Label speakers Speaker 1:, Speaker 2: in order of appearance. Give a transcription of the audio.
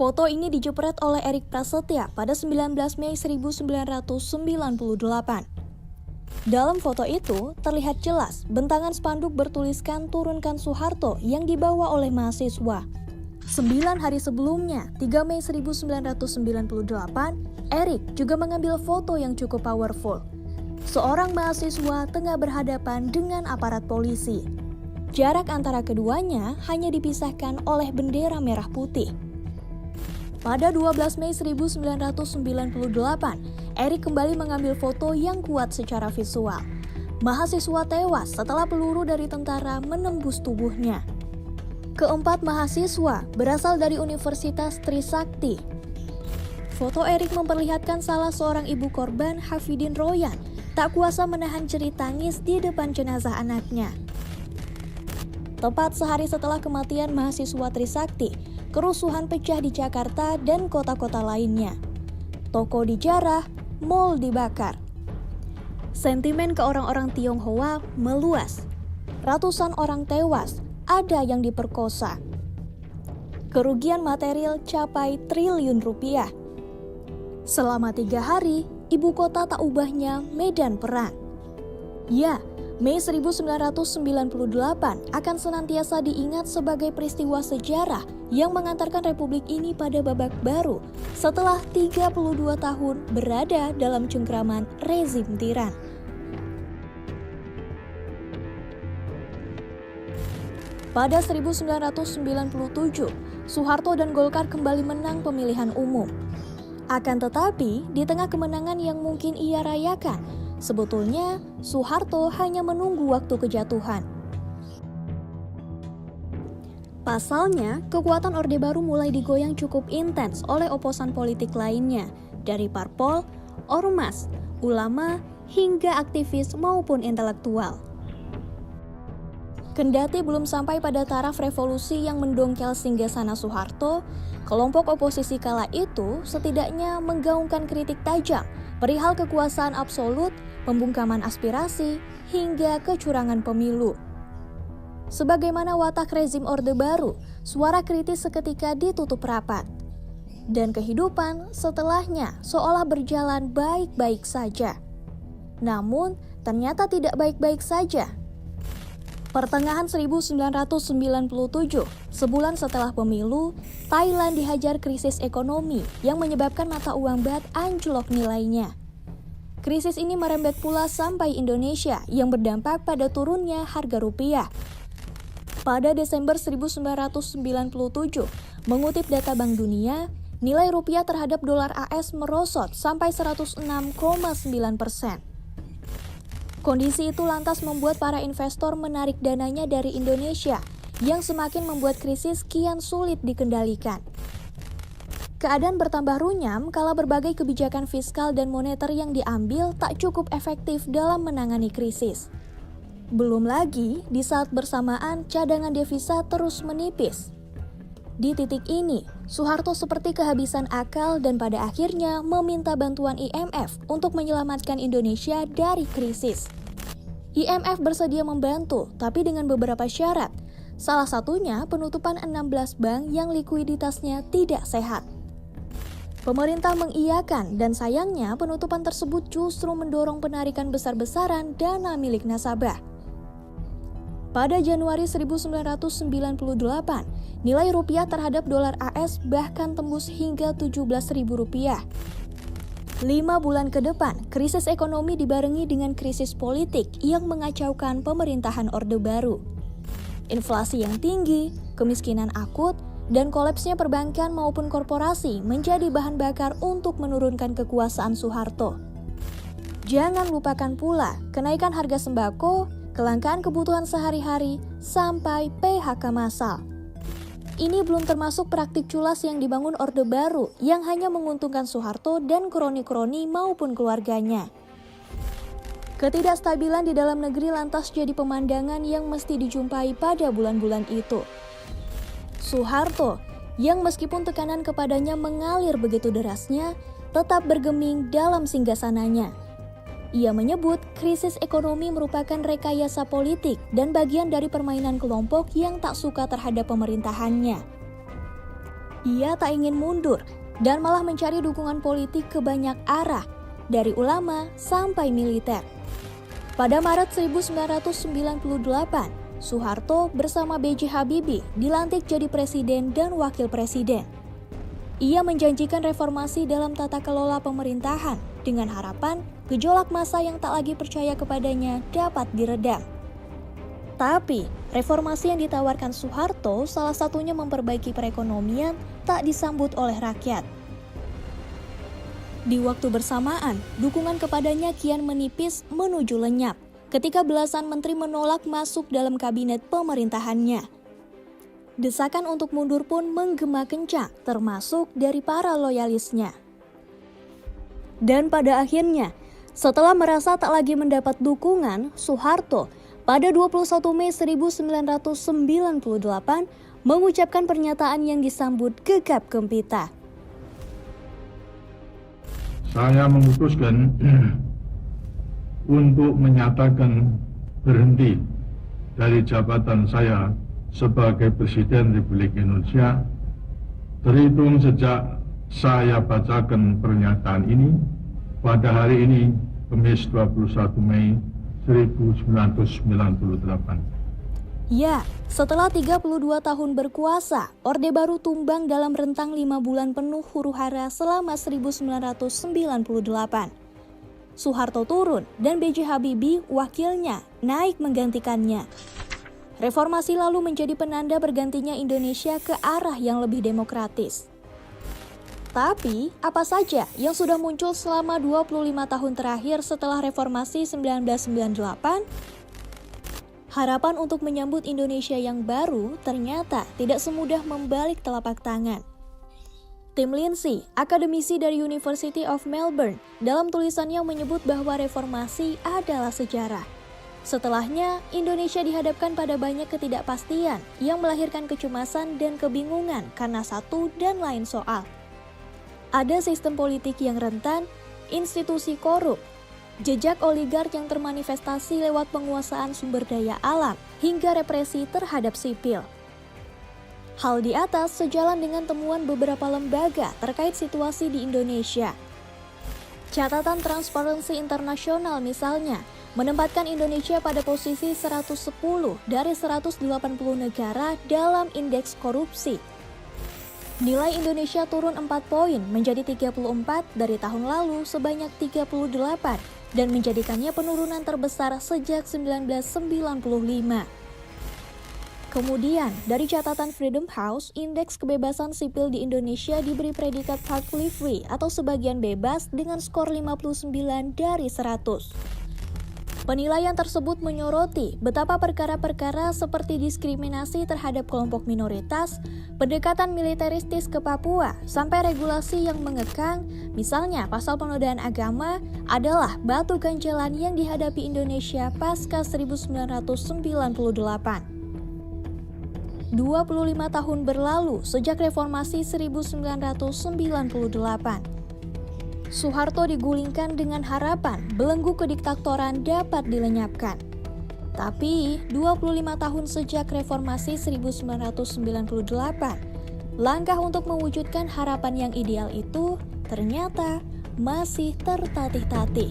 Speaker 1: Foto ini dijepret oleh Erik Prasetya pada 19 Mei 1998. Dalam foto itu, terlihat jelas bentangan spanduk bertuliskan "Turunkan Soeharto" yang dibawa oleh mahasiswa. 9 hari sebelumnya, 3 Mei 1998, Erik juga mengambil foto yang cukup powerful. Seorang mahasiswa tengah berhadapan dengan aparat polisi. Jarak antara keduanya hanya dipisahkan oleh bendera merah putih. Pada 12 Mei 1998, Erik kembali mengambil foto yang kuat secara visual. Mahasiswa tewas setelah peluru dari tentara menembus tubuhnya. Keempat mahasiswa berasal dari Universitas Trisakti. Foto Erik memperlihatkan salah seorang ibu korban, Hafidin Royan, tak kuasa menahan jerit tangis di depan jenazah anaknya. Tepat sehari setelah kematian mahasiswa Trisakti, kerusuhan pecah di Jakarta dan kota-kota lainnya. Toko dijarah, mal dibakar. Sentimen ke orang-orang Tionghoa meluas. Ratusan orang tewas, ada yang diperkosa. Kerugian material capai triliun rupiah. Selama 3 hari, ibu kota tak ubahnya medan perang. Ya, Mei 1998 akan senantiasa diingat sebagai peristiwa sejarah yang mengantarkan republik ini pada babak baru setelah 32 tahun berada dalam cengkraman rezim tiran. Pada 1997, Soeharto dan Golkar kembali menang pemilihan umum. Akan tetapi, di tengah kemenangan yang mungkin ia rayakan, sebetulnya Soeharto hanya menunggu waktu kejatuhan. Pasalnya, kekuatan Orde Baru mulai digoyang cukup intens oleh oposan politik lainnya, dari parpol, ormas, ulama, hingga aktivis maupun intelektual. Kendati belum sampai pada taraf revolusi yang mendongkel singgasana Soeharto, kelompok oposisi kala itu setidaknya menggaungkan kritik tajam perihal kekuasaan absolut, pembungkaman aspirasi, hingga kecurangan pemilu. Sebagaimana watak rezim Orde Baru, suara kritis seketika ditutup rapat. Dan kehidupan setelahnya seolah berjalan baik-baik saja. Namun, ternyata tidak baik-baik saja. Pertengahan 1997, sebulan setelah pemilu, Thailand dihajar krisis ekonomi yang menyebabkan mata uang baht anjlok nilainya. Krisis ini merembet pula sampai Indonesia yang berdampak pada turunnya harga rupiah. Pada Desember 1997, mengutip data Bank Dunia, nilai rupiah terhadap dolar AS merosot sampai 106,9%. Kondisi itu lantas membuat para investor menarik dananya dari Indonesia, yang semakin membuat krisis kian sulit dikendalikan. Keadaan bertambah runyam kala berbagai kebijakan fiskal dan moneter yang diambil tak cukup efektif dalam menangani krisis. Belum lagi, di saat bersamaan cadangan devisa terus menipis. Di titik ini, Soeharto seperti kehabisan akal dan pada akhirnya meminta bantuan IMF untuk menyelamatkan Indonesia dari krisis. IMF bersedia membantu, tapi dengan beberapa syarat. Salah satunya penutupan 16 bank yang likuiditasnya tidak sehat. Pemerintah mengiyakan dan sayangnya penutupan tersebut justru mendorong penarikan besar-besaran dana milik nasabah. Pada Januari 1998, nilai rupiah terhadap dolar AS bahkan tembus hingga Rp17.000. 5 bulan ke depan, krisis ekonomi dibarengi dengan krisis politik yang mengacaukan pemerintahan Orde Baru. Inflasi yang tinggi, kemiskinan akut, dan kolapsnya perbankan maupun korporasi menjadi bahan bakar untuk menurunkan kekuasaan Soeharto. Jangan lupakan pula kenaikan harga sembako, kelangkaan kebutuhan sehari-hari, sampai PHK massal. Ini belum termasuk praktik culas yang dibangun Orde Baru yang hanya menguntungkan Soeharto dan kroni-kroni maupun keluarganya. Ketidakstabilan di dalam negeri lantas jadi pemandangan yang mesti dijumpai pada bulan-bulan itu. Soeharto, yang meskipun tekanan kepadanya mengalir begitu derasnya, tetap bergeming dalam singgasananya. Ia menyebut krisis ekonomi merupakan rekayasa politik dan bagian dari permainan kelompok yang tak suka terhadap pemerintahannya. Ia tak ingin mundur dan malah mencari dukungan politik ke banyak arah, dari ulama sampai militer. Pada Maret 1998, Soeharto bersama B.J. Habibie dilantik jadi presiden dan wakil presiden. Ia menjanjikan reformasi dalam tata kelola pemerintahan dengan harapan gejolak massa yang tak lagi percaya kepadanya dapat diredam. Tapi, reformasi yang ditawarkan Soeharto salah satunya memperbaiki perekonomian tak disambut oleh rakyat. Di waktu bersamaan, dukungan kepadanya kian menipis menuju lenyap ketika belasan menteri menolak masuk dalam kabinet pemerintahannya. Desakan untuk mundur pun menggema kencang, termasuk dari para loyalisnya. Dan pada akhirnya, setelah merasa tak lagi mendapat dukungan, Soeharto pada 21 Mei 1998 mengucapkan pernyataan yang disambut gegap gempita.
Speaker 2: Saya memutuskan untuk menyatakan berhenti dari jabatan saya sebagai Presiden Republik Indonesia terhitung sejak saya bacakan pernyataan ini pada hari ini, Kamis 21 Mei 1998.
Speaker 1: Ya, setelah 32 tahun berkuasa, Orde Baru tumbang dalam rentang 5 bulan penuh huru-hara selama 1998. Soeharto turun dan B.J. Habibie, wakilnya, naik menggantikannya. Reformasi lalu menjadi penanda bergantinya Indonesia ke arah yang lebih demokratis. Tapi, apa saja yang sudah muncul selama 25 tahun terakhir setelah reformasi 1998? Harapan untuk menyambut Indonesia yang baru ternyata tidak semudah membalik telapak tangan. Tim Lindsay, akademisi dari University of Melbourne, dalam tulisannya menyebut bahwa reformasi adalah sejarah. Setelahnya, Indonesia dihadapkan pada banyak ketidakpastian yang melahirkan kecemasan dan kebingungan karena satu dan lain soal. Ada sistem politik yang rentan, institusi korup, jejak oligark yang termanifestasi lewat penguasaan sumber daya alam, hingga represi terhadap sipil. Hal di atas sejalan dengan temuan beberapa lembaga terkait situasi di Indonesia. Catatan Transparency International misalnya, menempatkan Indonesia pada posisi 110 dari 180 negara dalam indeks korupsi. Nilai Indonesia turun 4 poin menjadi 34 dari tahun lalu sebanyak 38 dan menjadikannya penurunan terbesar sejak 1995. Kemudian, dari catatan Freedom House, indeks kebebasan sipil di Indonesia diberi predikat partly free atau sebagian bebas dengan skor 59 dari 100. Penilaian tersebut menyoroti betapa perkara-perkara seperti diskriminasi terhadap kelompok minoritas, pendekatan militeristis ke Papua, sampai regulasi yang mengekang, misalnya pasal penodaan agama, adalah batu ganjalan yang dihadapi Indonesia pasca 1998. 25 tahun berlalu sejak reformasi 1998. Soeharto digulingkan dengan harapan belenggu kediktatoran dapat dilenyapkan. Tapi, 25 tahun sejak reformasi 1998, langkah untuk mewujudkan harapan yang ideal itu ternyata masih tertatih-tatih.